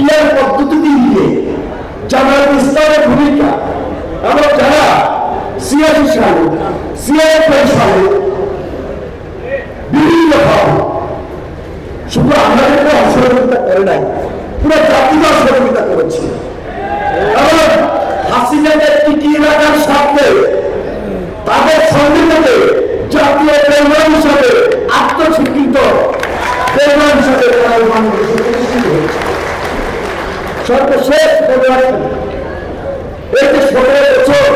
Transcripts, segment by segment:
Peer পদ্ধতি দিয়ে জামায়াত ইসলামের ভূমিকা এবং যারা ৮৬ সালে ৯৬ সালে বিভিন্ন ভাবে শুধু আমাদেরকে অসহযোগিতা করে নাই, পুরো জাতিকে অসহযোগিতা করেছে এবং হাসিনাকে টিকিয়ে রাখার স্বার্থে তাদের সঙ্গে থেকে জাতীয় পেশা হিসাবে আত্মস্বীকৃত পেশা হিসাবে সর্বশেষ এই যে ১৭ বছর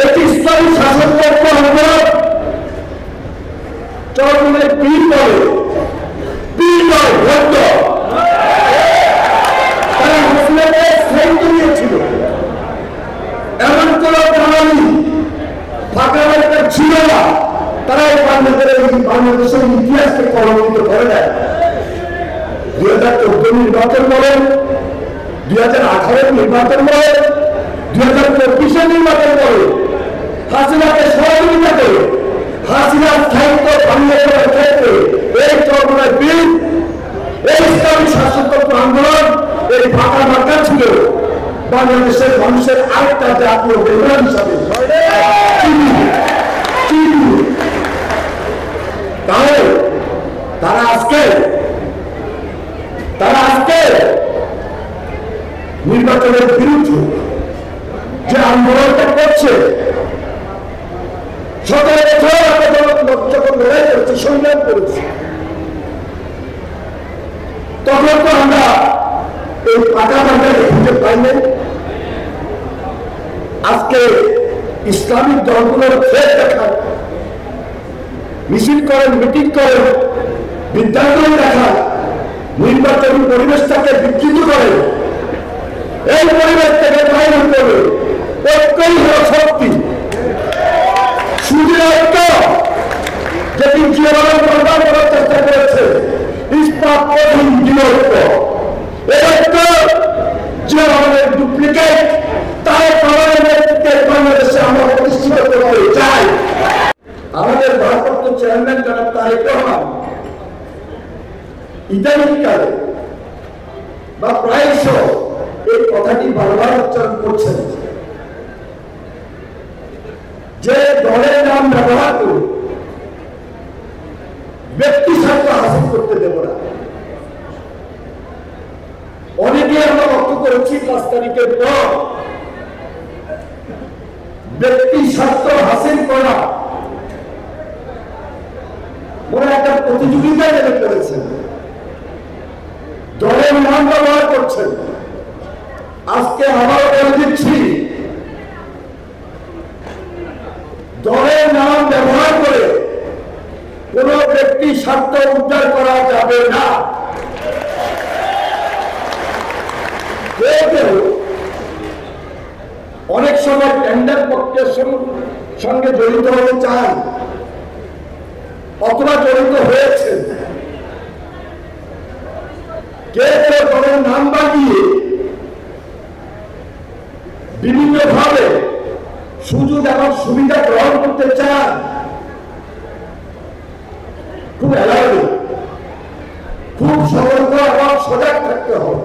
একটি ইসলামী শাসনতন্ত্র আন্দোলন চরমনের পীর বলে পীর নয় ভক্ত তারা মুসলিমদের সাহিত্য দিয়েছিল। এমন কোন প্রণালী ফাঁকা ছিল না, তারা এই বাংলাদেশের ইতিহাসকে কলঙ্কিত করে দেয়। ২০১৪ নির্বাচন বলেন, ২০১৮ নির্বাচন বলেন, ২০২৪ নির্বাচন বলে হাসিনাকে সহযোগিতা করে হাসিনার সাহিত্য ভঙ্গ করার ক্ষেত্রে এই চরমনের বিল, এই ইসলামী শাসনতন্ত্র আন্দোলন, এই ফাঁকা মার্কা ছিল বাংলাদেশের মানুষের আরেকটা জাতীয় বেদনা হিসাবে। তাহলে তারা আজকে নির্বাচনের বিরুদ্ধে যে আন্দোলনটা করছে, ১৭ বছর যখন লড়াই করেছে, সংগ্রাম করেছে, তখন তো আমরা এই পাকা বাংলাকে খুঁজে পাই নাই। আজকে ইসলামিক দলগুলোর ফের দেখান, মিছিল করেন, মিটিং করেন, বিদ্যালয় দেখান, নির্বাচনী পরিবেশটাকে বিকৃত করেন। এই পরিবেশ থেকে বাইরে করবে ঐক্যই হল শক্তি, শুধু ঐক্য যেটি জীবনের প্রদান করার চেষ্টা করেছে ইস্পাত কঠিন বিরক্ত। এই ঐক্য যে আমাদের ডুপ্লিকেট তাই বাংলাদেশে আমরা প্রতিষ্ঠিত করতে চাই। আমাদের ভারপ্রাপ্ত চেয়ারম্যান জনাব তারেক রহমান ইদানিংকালে বা প্রায়শ এই কথাটি বারবার উচ্চারণ করছেন যে দলের নাম ব্যবহার করে ব্যক্তি স্বার্থ হাসিল করতে দেব না। অনেকে আমরা লক্ষ্য করেছি ৫ তারিখের পর ব্যক্তি স্বার্থ হাসিল করা মনে একটা প্রতিযোগিতা নেমে করেছেন, দলের নাম ব্যবহার করছেন। আজকে আবারও বলে দিচ্ছি, দলের নাম ব্যবহার করে কোন ব্যক্তি স্বার্থ উদ্ধার করা যাবে না। অনেক সময় টেন্ডার প্রক্রিয়ার সঙ্গে জড়িত হতে চান অথবা জড়িত হয়েছেন, কে দলের নাম বাগিয়ে বিভিন্ন ভাবে সুযোগ এবং সুবিধা গ্রহণ করতে চান। খুব এলাকা, খুব সতর্ক এবং সজাগ থাকতে হবে।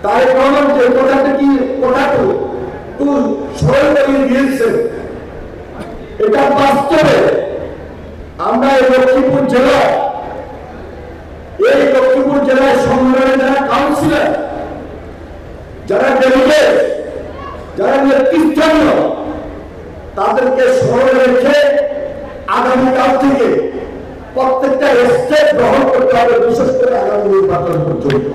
তাই রহমান যে কথাটি স্মরণ করিয়ে দিয়েছেন, এটা বাস্তবে আমরা এই লক্ষ্মীপুর জেলায় সংগ্রামে যারা কাউন্সিলর, যারা ডেলিগেট, যারা নেতৃস্থানীয়, তাদেরকে স্মরণে রেখে আগামীকাল থেকে প্রত্যেকটা স্টেপ গ্রহণ করতে হবে, বিশেষ করে আগামী নির্বাচন পর্যন্ত।